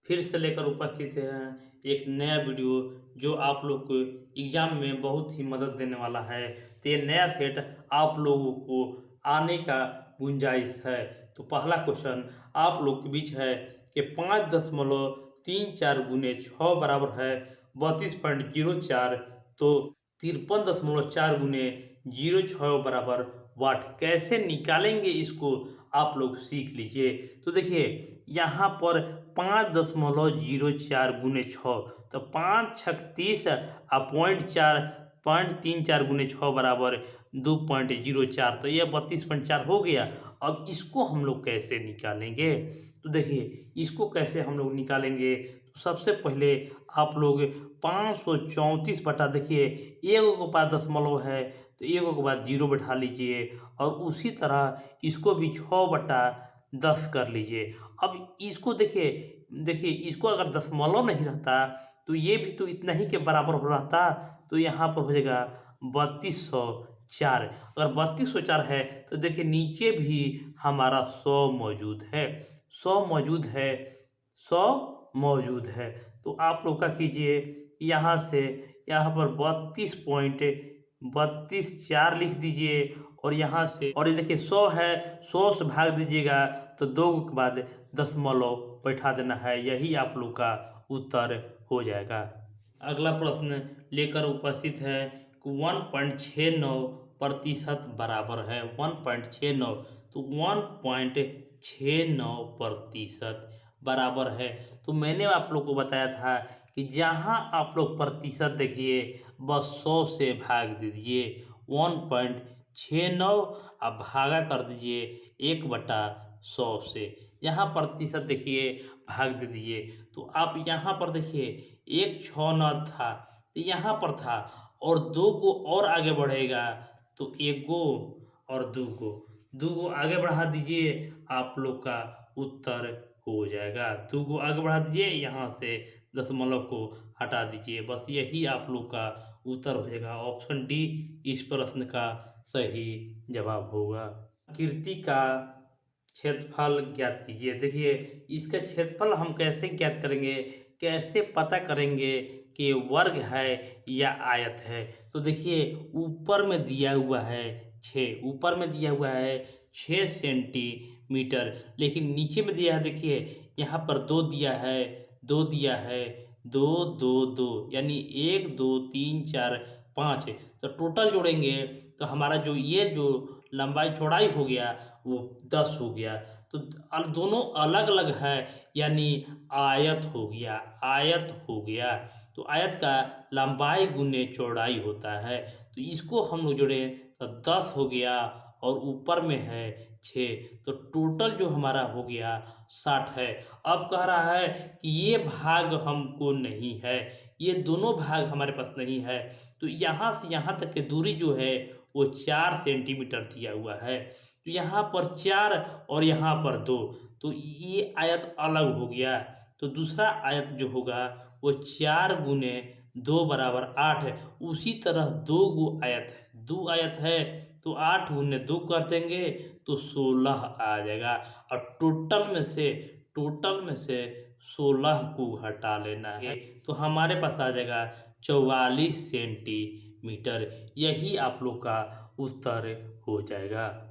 फिर से लेकर उपस्थित हैं एक नया वीडियो जो आप लोग को एग्जाम में बहुत ही मदद देने वाला है। तो ये नया सेट आप लोगों को आने का गुंजाइश है। तो पहला क्वेश्चन आप लोग के बीच है कि 5.34 बराबर है 32.04, तो 53.4 गुने 06 बराबर वाट कैसे निकालेंगे इसको आप लोग सीख लीजिए। तो देखिए यहाँ पर 5.04 गुने 6, तो 5×6 = 30 और 0.4 गुने 6 बराबर 2.04, तो यह 32.4 हो गया। अब इसको हम लोग कैसे निकालेंगे? तो देखिए इसको कैसे हम लोग निकालेंगे, तो सबसे पहले आप लोग 534 बटा, देखिए एगो के बाद दशमलव है तो एगो के बाद जीरो बैठा लीजिए, और उसी तरह इसको भी 6/10 कर लीजिए। अब इसको देखिए देखिए इसको अगर दशमलव नहीं रहता तो ये भी तो इतना ही के बराबर हो रहता, तो यहाँ पर हो जाएगा 3204। अगर 3204 है तो देखिए नीचे भी हमारा 100 मौजूद है, 100 मौजूद है, 100 मौजूद है। तो आप लोग क्या कीजिए, यहाँ से यहाँ पर 32.324 लिख दीजिए, और यहाँ से, और ये देखिए 100 है, 100 से भाग दीजिएगा तो 2 के बाद दशमलव बैठा देना है, यही आप लोग का उत्तर हो जाएगा। अगला प्रश्न लेकर उपस्थित है कि 1.69% बराबर है 1.69, तो 1.69% बराबर है। तो मैंने आप लोग को बताया था कि जहाँ आप लोग प्रतिशत देखिए बस 100 से भाग दीजिए, 1.69 अब भागा कर दीजिए 1/100 से। यहाँ प्रतिशत देखिए भाग दे दीजिए, तो आप यहाँ पर देखिए एक 6 न था तो यहाँ पर था, और 2 को और आगे बढ़ेगा तो 1 गो और 2 गो आगे बढ़ा दीजिए, आप लोग का उत्तर हो जाएगा। 2 को आगे बढ़ा दीजिए, यहाँ से दशमलव को हटा दीजिए, बस यही आप लोग का उत्तर हो जाएगा। ऑप्शन डी इस प्रश्न का सही जवाब होगा। कीर्ति का क्षेत्रफल ज्ञात कीजिए। देखिए इसका क्षेत्रफल हम कैसे ज्ञात करेंगे, कैसे पता करेंगे कि वर्ग है या आयत है? तो देखिए ऊपर में दिया हुआ है 6, ऊपर में दिया हुआ है 6 सेंटीमीटर, लेकिन नीचे में दिया है, देखिए यहाँ पर 2 दिया है, 2 दिया है, 2 2 2, यानी 1 2 3 4 5, तो टोटल जोड़ेंगे तो हमारा जो ये जो लंबाई चौड़ाई हो गया वो 10 हो गया। तो दोनों अलग अलग है, यानी आयत हो गया, आयत हो गया। तो आयत का लंबाई गुने चौड़ाई होता है, तो इसको हम लोग जोड़े तो 10 हो गया, और ऊपर में है 6, तो टोटल जो हमारा हो गया 60 है। अब कह रहा है कि ये भाग हमको नहीं है, ये दोनों भाग हमारे पास नहीं है, तो यहाँ से यहाँ तक की दूरी जो है वो 4 सेंटीमीटर दिया हुआ है, तो यहाँ पर 4 और यहाँ पर 2, तो ये आयत अलग हो गया। तो दूसरा आयत जो होगा वो 4 गुने 2 बराबर 8 है। उसी तरह 2 गो आयत है, 2 आयत है, तो 8 गुने 2 कर देंगे तो 16 आ जाएगा, और टोटल में से 16 को हटा लेना है, तो हमारे पास आ जाएगा 44 सेंटीमीटर, यही आप लोग का उत्तर हो जाएगा।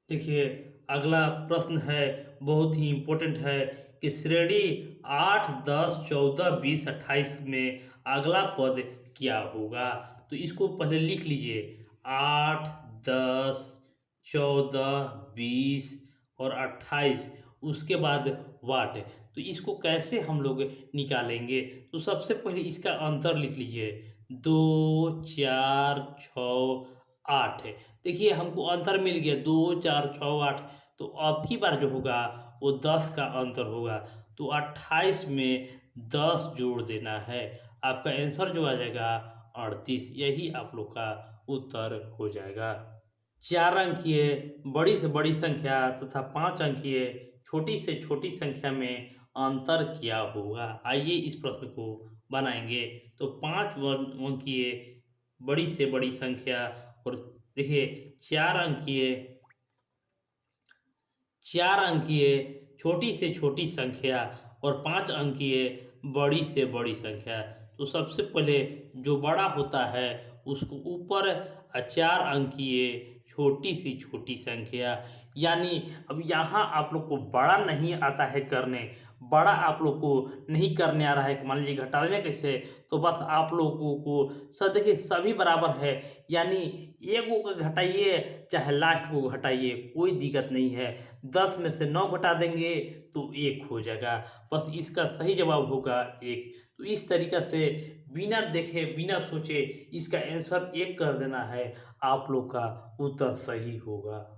देखिए अगला प्रश्न है, बहुत ही इम्पोर्टेंट है कि श्रेणी 8 10 14 20 28 में अगला पद क्या होगा? तो इसको पहले लिख लीजिए, 8 10 14 20 और 28, उसके बाद वाट। तो इसको कैसे हम लोग निकालेंगे? तो सबसे पहले इसका अंतर लिख लीजिए, 2 4 6 8 है। देखिए हमको अंतर मिल गया 2 4 6 8, तो अब की बार जो होगा वो 10 का अंतर होगा, तो 28 में 10 जोड़ देना है, आपका आंसर जो आ जाएगा 38, यही आप लोग का उत्तर हो जाएगा। 4 अंकीय बड़ी से बड़ी संख्या तथा 5 अंकीय छोटी से छोटी संख्या में अंतर क्या होगा? आइए इस प्रश्न को बनाएंगे। तो 5 अंकीय बड़ी से बड़ी संख्या, और देखिए 4 अंकीय छोटी से छोटी संख्या, और 5 अंकीय बड़ी से बड़ी संख्या। तो सबसे पहले जो बड़ा होता है उसको ऊपर 4 अंकीय छोटी से छोटी संख्या, यानी अब यहाँ आप लोग को बड़ा नहीं आता है करने, बड़ा आप लोग को नहीं करने आ रहा है कि मान लीजिए घटाना कैसे, तो बस आप लोगों को सब देखिए सभी बराबर है, यानी एक को घटाइए चाहे लास्ट को घटाइए कोई दिक्कत नहीं है। 10 में से 9 घटा देंगे तो 1 हो जाएगा, बस इसका सही जवाब होगा 1। तो इस तरीक़ा से बिना देखे बिना सोचे इसका आंसर 1 कर देना है, आप लोग का उत्तर सही होगा।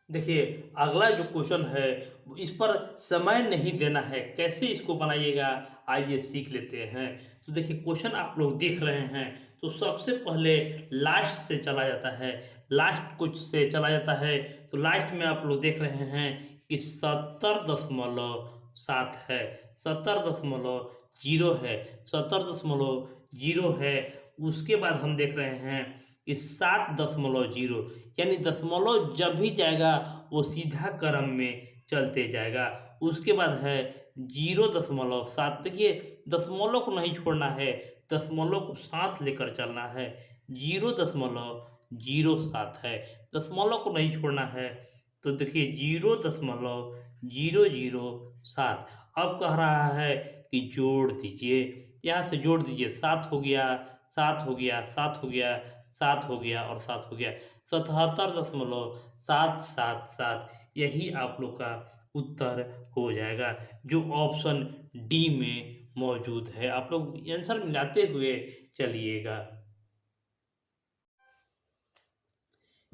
देखिए अगला जो क्वेश्चन है इस पर समय नहीं देना है, कैसे इसको बनाइएगा आइए सीख लेते हैं। तो देखिए क्वेश्चन आप लोग देख रहे हैं, तो सबसे पहले लास्ट से चला जाता है, लास्ट कुछ से चला जाता है। तो लास्ट में आप लोग देख रहे हैं कि 70.7 है, 70.0 है, 70.0 है। उसके बाद हम देख रहे हैं कि 7.0, यानी दशमलव जब भी जाएगा वो सीधा क्रम में चलते जाएगा। उसके बाद है 0.7, देखिए दशमलव को नहीं छोड़ना है, दशमलव को साथ लेकर चलना है। 0.07 है, दशमलव को नहीं छोड़ना है, तो देखिए 0.007। अब कह रहा है कि जोड़ दीजिए, यहाँ से जोड़ दीजिए, 7 हो गया, 7 हो गया, 7 हो गया, 7 हो गया और 7 हो गया, 77.777, यही आप लोग का उत्तर हो जाएगा जो ऑप्शन डी में मौजूद है। आप लोग आंसर मिलाते हुए चलिएगा।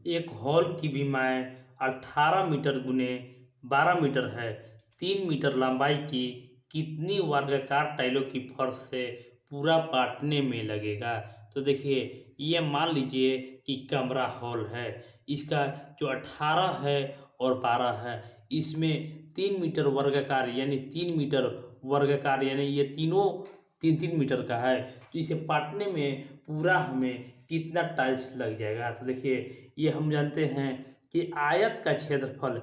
एक हॉल की विमाएँ 18 मीटर गुने 12 मीटर है, 3 मीटर लंबाई की कितनी वर्गाकार टाइलों की फर्श से पूरा पाटने में लगेगा। तो देखिए ये मान लीजिए कि कमरा हॉल है, इसका जो 18 है और 12 है, इसमें 3 मीटर वर्गाकार यानी 3 मीटर वर्गाकार यानी ये तीनों 3-3 मीटर का है, तो इसे पाटने में पूरा हमें कितना टाइल्स लग जाएगा। तो देखिए ये हम जानते हैं कि आयत का क्षेत्रफल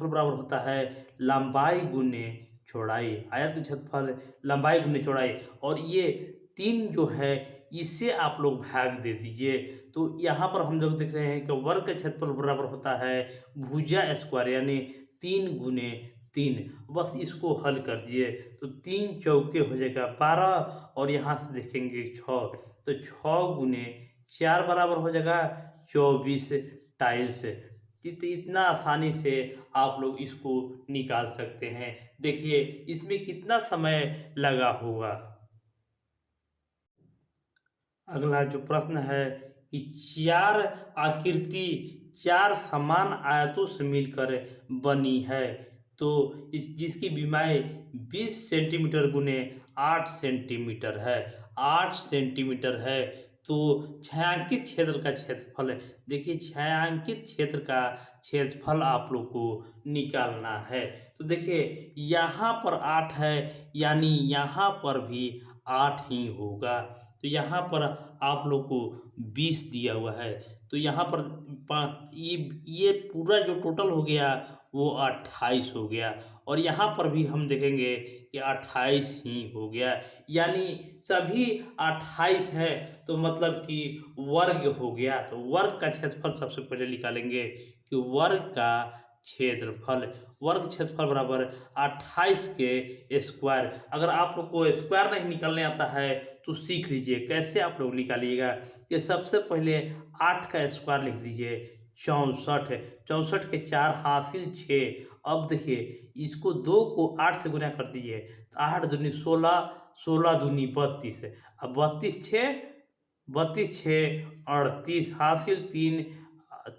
बराबर होता है लंबाई गुने चौड़ाई, आयत का क्षेत्रफल लंबाई गुने चौड़ाई, और ये 3 जो है इससे आप लोग भाग दे दीजिए। तो यहाँ पर हम लोग देख रहे हैं कि वर्ग का क्षेत्रफल बराबर होता है भुजा स्क्वायर यानी 3 गुने 3। बस इसको हल कर दिए तो 3 चौके हो जाएगा 12, और यहाँ से देखेंगे 6, तो 6 गुने 4 बराबर हो जाएगा 24 टाइल्स। इतना आसानी से आप लोग इसको निकाल सकते हैं। देखिए इसमें कितना समय लगा होगा। अगला जो प्रश्न है कि 4 आकृति 4 समान आयतों से मिलकर बनी है, तो जिसकी विमाएँ 20 सेंटीमीटर गुने 8 सेंटीमीटर है, 8 सेंटीमीटर है। तो छायांकित क्षेत्र का क्षेत्रफल है, देखिए छायांकित क्षेत्र का क्षेत्रफल आप लोग को निकालना है। तो देखिए यहाँ पर 8 है, यानी यहाँ पर भी 8 ही होगा। तो यहाँ पर आप लोग को 20 दिया हुआ है, तो यहाँ पर ये पूरा जो टोटल हो गया वो 28 हो गया, और यहाँ पर भी हम देखेंगे कि 28 ही हो गया, यानी सभी 28 है, तो मतलब कि वर्ग हो गया। तो वर्ग का क्षेत्रफल सबसे पहले निकालेंगे कि वर्ग क्षेत्रफल बराबर 28 के स्क्वायर। अगर आप लोग को स्क्वायर नहीं निकालने आता है तो सीख लीजिए कैसे आप लोग निकालिएगा कि सबसे पहले 8 का स्क्वायर लिख दीजिए 64, 64 के 4 हासिल 6। अब देखिए इसको 2 को 8 से गुना कर दीजिए, तो 8 दूनी 16, 16 दूनी 32, अब 32 6 38 हासिल 3,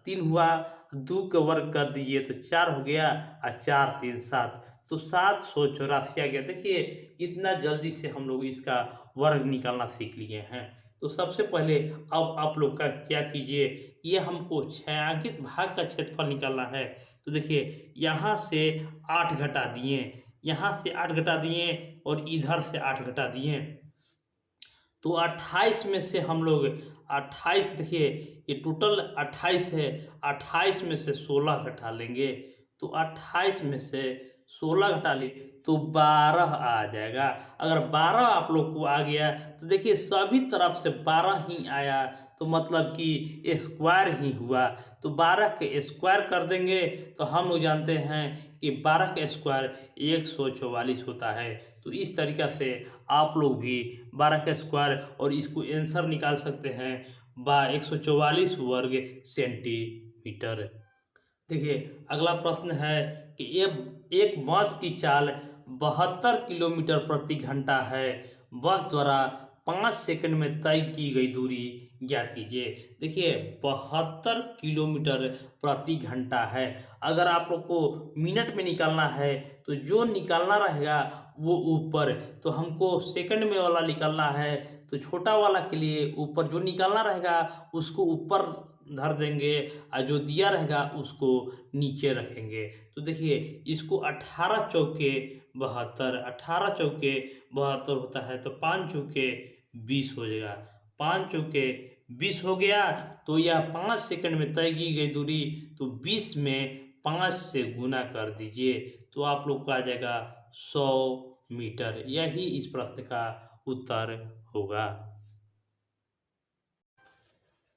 3 हुआ, 2 के वर्ग कर दीजिए तो 4 हो गया, और 4 3 7, तो 784 आ गया। देखिए इतना जल्दी से हम लोग इसका वर्ग निकालना सीख लिए हैं। तो सबसे पहले अब आप लोग का क्या कीजिए, ये हमको छायांकित भाग का क्षेत्रफल निकालना है। तो देखिए यहाँ से 8 घटा दिए, यहाँ से 8 घटा दिए और इधर से 8 घटा दिए, तो 28 में से हम लोग 28, देखिए ये टोटल 28 है, 28 में से 16 घटा लेंगे, तो 28 में से 16 घटा ली तो 12 आ जाएगा। अगर 12 आप लोग को आ गया तो देखिए सभी तरफ से 12 ही आया, तो मतलब कि स्क्वायर ही हुआ। तो 12 के स्क्वायर कर देंगे तो हम लोग जानते हैं कि 12 का स्क्वायर 144 होता है। तो इस तरीक़ा से आप लोग भी 12 का स्क्वायर और इसको आंसर निकाल सकते हैं 144 वर्ग सेंटीमीटर। देखिए अगला प्रश्न है कि एक बस की चाल 72 किलोमीटर प्रति घंटा है। बस द्वारा 5 सेकंड में तय की गई दूरी ज्ञात कीजिए। देखिए 72 किलोमीटर प्रति घंटा है। अगर आप लोग को मिनट में निकालना है तो जो निकालना रहेगा वो ऊपर, तो हमको सेकंड में वाला निकालना है तो छोटा वाला के लिए ऊपर जो निकालना रहेगा उसको ऊपर धर देंगे और जो दिया रहेगा उसको नीचे रखेंगे। तो देखिए इसको 18 चौके 72, 18 चौके 72 होता है तो 5 चौके 20 हो जाएगा। 5 चौके 20 हो गया तो यह 5 सेकंड में तय की गई दूरी, तो 20 में 5 से गुना कर दीजिए तो आप लोग का आ जाएगा 100 मीटर। यही इस प्रश्न का उत्तर होगा।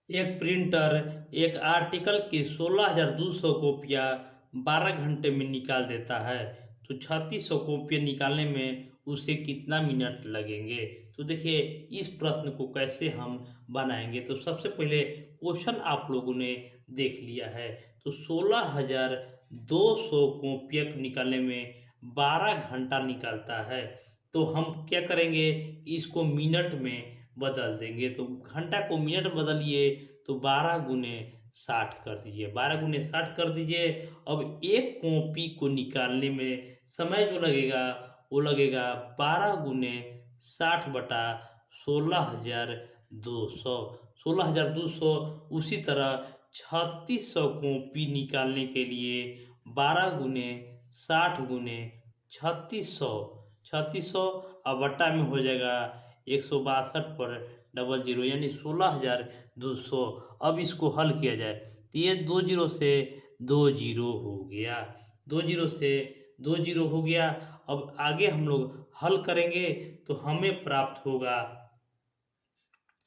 एक प्रिंटर एक आर्टिकल की 16,200 कॉपियाँ 12 घंटे में निकाल देता है, तो 3600 कॉपियाँ निकालने में उसे कितना मिनट लगेंगे। तो देखिए इस प्रश्न को कैसे हम बनाएंगे। तो सबसे पहले क्वेश्चन आप लोगों ने देख लिया है, तो 16,200 कॉपियाँ निकालने में 12 घंटा निकलता है। तो हम क्या करेंगे, इसको मिनट में बदल देंगे। तो घंटा को मिनट में बदलिए तो 12 गुने 60 कर दीजिए, 12 गुने 60 कर दीजिए। अब एक कॉपी को निकालने में समय जो लगेगा वो लगेगा 12 गुने 60 बटा 16,200, 16,200। उसी तरह 3600 कॉपी निकालने के लिए 12 गुने 60 गुने 3600, 3600 अब बट्टा में हो जाएगा 162 पर डबल जीरो यानी 16,200। अब इसको हल किया जाए तो ये 2 जीरो से 2 जीरो हो गया, 2 जीरो से 2 जीरो हो गया। अब आगे हम लोग हल करेंगे तो हमें प्राप्त होगा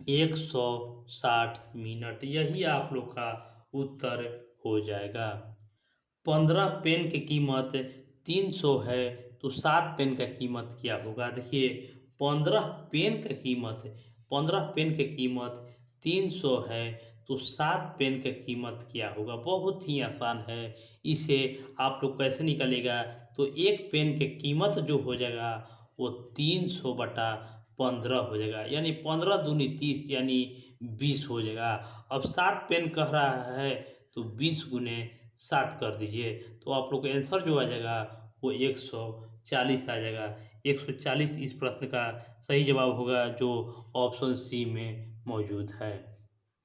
160 मिनट। यही आप लोग का उत्तर हो जाएगा। 15 पेन की कीमत 300 है तो 7 पेन का कीमत क्या होगा। देखिए 15 पेन का कीमत 15 पेन की कीमत 300 है तो 7 पेन का कीमत क्या होगा। बहुत ही आसान है, इसे आप लोग कैसे निकालेगा। तो एक पेन की कीमत जो हो जाएगा वो 300 बटा 15 हो जाएगा, यानी 15 दूनी 30 यानी 20 हो जाएगा। अब 7 पेन कह रहा है तो 20 गुने 7 कर दीजिए तो आप लोग का आंसर जो आ जाएगा वो 140 आ जाएगा। 140 इस प्रश्न का सही जवाब होगा जो ऑप्शन सी में मौजूद है।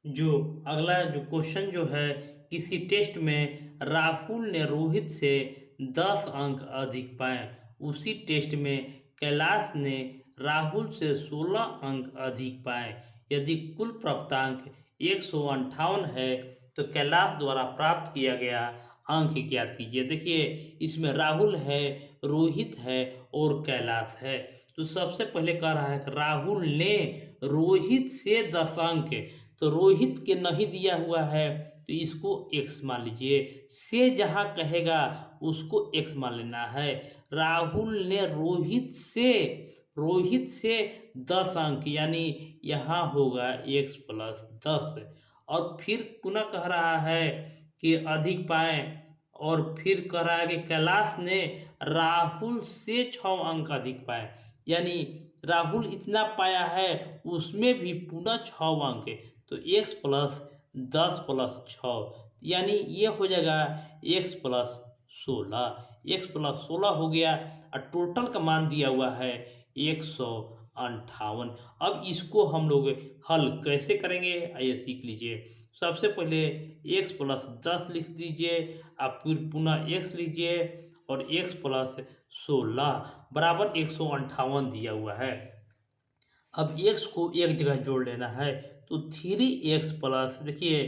जो अगला जो क्वेश्चन जो है, किसी टेस्ट में राहुल ने रोहित से 10 अंक अधिक पाए, उसी टेस्ट में कैलाश ने राहुल से 16 अंक अधिक पाए। यदि कुल प्राप्तांक 158 है तो कैलाश द्वारा प्राप्त किया गया अंक ज्ञात कीजिए। देखिए इसमें राहुल है, रोहित है और कैलाश है। तो सबसे पहले कह रहा है कि राहुल ने रोहित से 10 अंक, तो रोहित के नहीं दिया हुआ है तो इसको x मान लीजिए। से जहाँ कहेगा उसको x मान लेना है। राहुल ने रोहित से 10 अंक यानी यहाँ होगा x प्लस 10। और फिर पुनः कह रहा है कि अधिक पाए, और फिर कह रहा है कि कैलाश ने राहुल से 6 अंक अधिक पाए, यानी राहुल इतना पाया है उसमें भी पुनः 6 अंक है। तो x प्लस 10 प्लस 6 यानी ये हो जाएगा x प्लस 16, x प्लस 16 हो गया। और टोटल का मान दिया हुआ है 158। अब इसको हम लोग हल कैसे करेंगे आइए सीख लीजिए। सबसे पहले x प्लस 10 लिख दीजिए, आप फिर पुनः x लीजिए और x प्लस 16 बराबर 158 दिया हुआ है। अब x को एक जगह जोड़ लेना है तो 3x प्लस, देखिए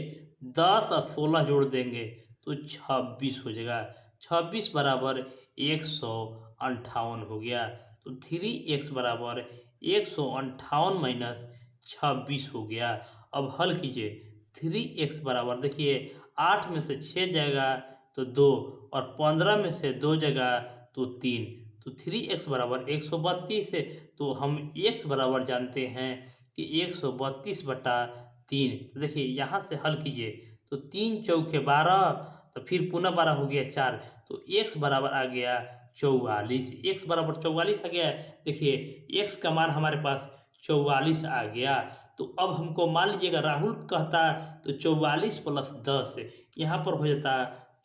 10 और 16 जोड़ देंगे तो 26 हो जाएगा। 26 बराबर 158 हो गया। तो 3x बराबर 158 माइनस 26 हो गया। अब हल कीजिए। 3x बराबर देखिए 8 में से 6 जाएगा तो 2 और 15 में से 2 जाएगा तो 3। तो 3x बराबर 132 है। तो हम x बराबर जानते हैं कि 132/3। तो देखिए यहाँ से हल कीजिए तो 3 चौके 12, तो फिर पुनः 12 हो गया 4, तो x बराबर आ गया 44। x बराबर 44 आ गया। देखिए x का मान हमारे पास 44 आ गया। तो अब हमको मान लीजिएगा राहुल कहता तो 44 + 10 यहाँ पर हो जाता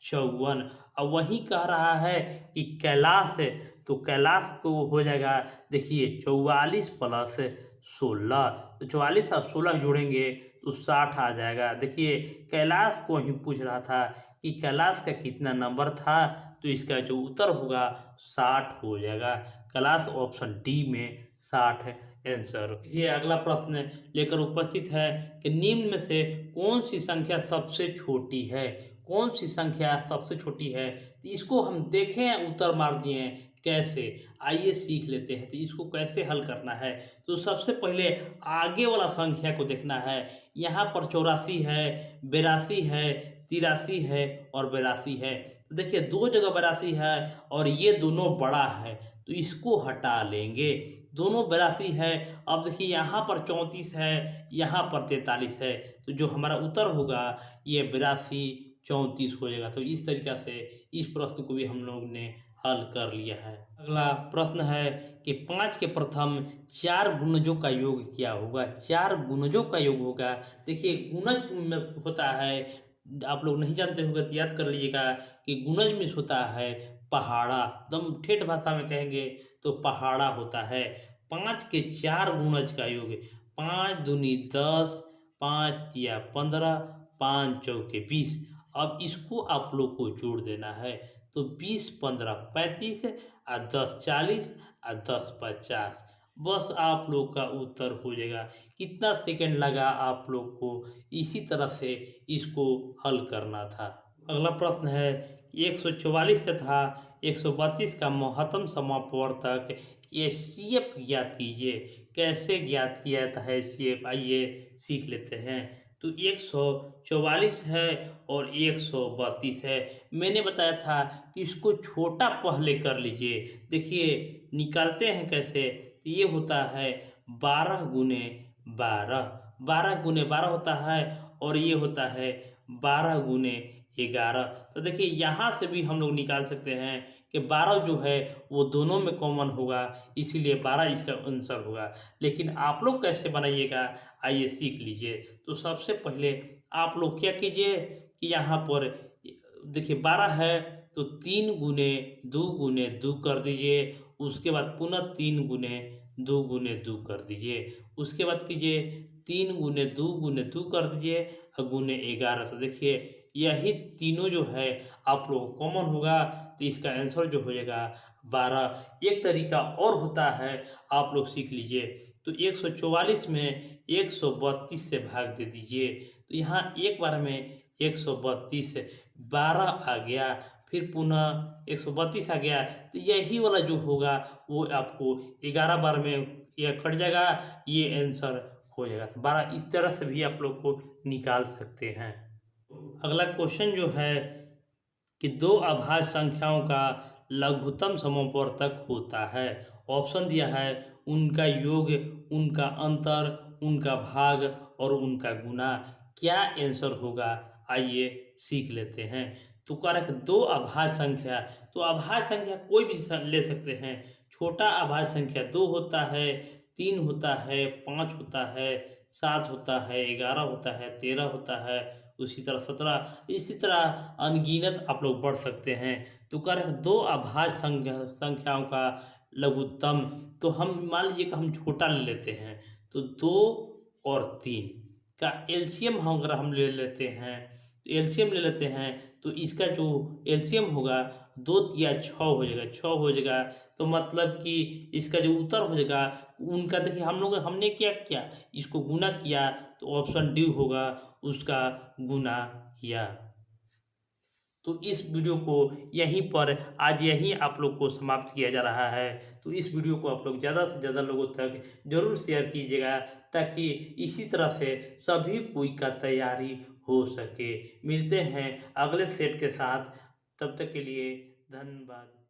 54। अब वही कह रहा है कि कैलाश है, तो कैलाश को हो जाएगा देखिए 44 + 16, तो 44 और 16 जोड़ेंगे तो 60 आ जाएगा। देखिए कैलाश को ही पूछ रहा था कि कैलाश का कितना नंबर था, तो इसका जो उत्तर होगा 60 हो जाएगा। कैलाश ऑप्शन डी में 60 है आंसर। ये अगला प्रश्न लेकर उपस्थित है कि निम्न में से कौन सी संख्या सबसे छोटी है। कौन सी संख्या सबसे छोटी है, तो इसको हम देखें उत्तर मार दिए हैं। कैसे, आइए सीख लेते हैं। तो इसको कैसे हल करना है, तो सबसे पहले आगे वाला संख्या को देखना है। यहाँ पर 84 है, 82 है, 83 है और 82 है। तो देखिए दो जगह 82 है और ये दोनों बड़ा है, तो इसको हटा लेंगे। दोनों 82 है। अब देखिए यहाँ पर 34 है, यहाँ पर 43 है, तो जो हमारा उत्तर होगा ये 82 34 हो जाएगा। तो इस तरीक़ा से इस प्रश्न को भी हम लोग ने हल कर लिया है। अगला प्रश्न है कि 5 के प्रथम 4 गुणजों का योग क्या होगा। 4 गुणजों का योग होगा। देखिए गुणज में होता है, आप लोग नहीं जानते होंगे तो याद कर लीजिएगा कि गुणज में होता है पहाड़ा। एकदम ठेठ भाषा में कहेंगे तो पहाड़ा होता है। 5 के 4 गुणज का योग 5 दूनी 10, 5 तिया 15, 5 चौके 20। अब इसको आप लोग को जोड़ देना है, तो 20 15 35 और 10 40 और 10 50। बस आप लोग का उत्तर हो जाएगा। कितना सेकंड लगा आप लोग को इसी तरह से इसको हल करना था। अगला प्रश्न है 144 तथा 132 का महत्तम समापवर्तक एचसीएफ ज्ञात कीजिए। कैसे ज्ञात किया जाता है एचसीएफ, आइए सीख लेते हैं। तो 144 है और 132 है। मैंने बताया था कि इसको छोटा पहले कर लीजिए। देखिए निकालते हैं कैसे, ये होता है 12 गुने 12, 12 गुने 12 होता है और ये होता है 12 गुने 11। तो देखिए यहाँ से भी हम लोग निकाल सकते हैं कि 12 जो है वो दोनों में कॉमन होगा, इसीलिए 12 इसका आंसर होगा। लेकिन आप लोग कैसे बनाइएगा आइए सीख लीजिए। तो सबसे पहले आप लोग क्या कीजिए कि यहाँ पर देखिए 12 है तो 3 गुने 2 कर दीजिए। उसके बाद पुनः 3 गुने 2 कर दीजिए। उसके बाद कीजिए 3 गुने 2 कर दीजिए और गुने 11। तो देखिए यही तीनों जो है आप लोग कॉमन होगा, तो इसका आंसर जो हो जाएगा 12। एक तरीका और होता है, आप लोग सीख लीजिए। तो 144 में 132 से भाग दे दीजिए, तो यहाँ एक बार में 132 12 आ गया, फिर पुनः 132 आ गया। तो यही वाला जो होगा वो आपको 11 बार में यह कट जाएगा, ये आंसर हो जाएगा। तो 12 इस तरह से भी आप लोग को निकाल सकते हैं। अगला क्वेश्चन जो है कि दो अभाज्य संख्याओं का लघुत्तम समवर्तक होता है। ऑप्शन दिया है उनका योग, उनका अंतर, उनका भाग और उनका गुना। क्या आंसर होगा आइए सीख लेते हैं। तो कह रहा है कि दो अभाज्य संख्या, तो अभाज्य संख्या कोई भी ले सकते हैं। छोटा अभाज्य संख्या 2 होता है, 3 होता है, 5 होता है, 7 होता है, 11 होता है, 13 होता है, उसी तरह 17, इसी तरह अनगिनत आप लोग बढ़ सकते हैं। तो कह रहे हैं दो अभाज्य संख्याओं का लघुत्तम, तो हम मान लीजिए कि हम छोटा ले लेते हैं, तो 2 और 3 का एलसीएम हम अगर हम ले लेते हैं, तो एलसीएम ले लेते हैं, तो इसका जो एलसीएम होगा 2 तिया 6 हो जाएगा, 6 हो जाएगा। तो मतलब कि इसका जो उत्तर हो जाएगा उनका, देखिए हम लोग हमने क्या किया, इसको गुना किया, तो ऑप्शन डी होगा उसका गुना किया। तो इस वीडियो को यहीं पर आज यहीं आप लोग को समाप्त किया जा रहा है। तो इस वीडियो को आप लोग ज़्यादा से ज़्यादा लोगों तक ज़रूर शेयर कीजिएगा, ताकि इसी तरह से सभी कोई का तैयारी हो सके। मिलते हैं अगले सेट के साथ, तब तक के लिए धन्यवाद।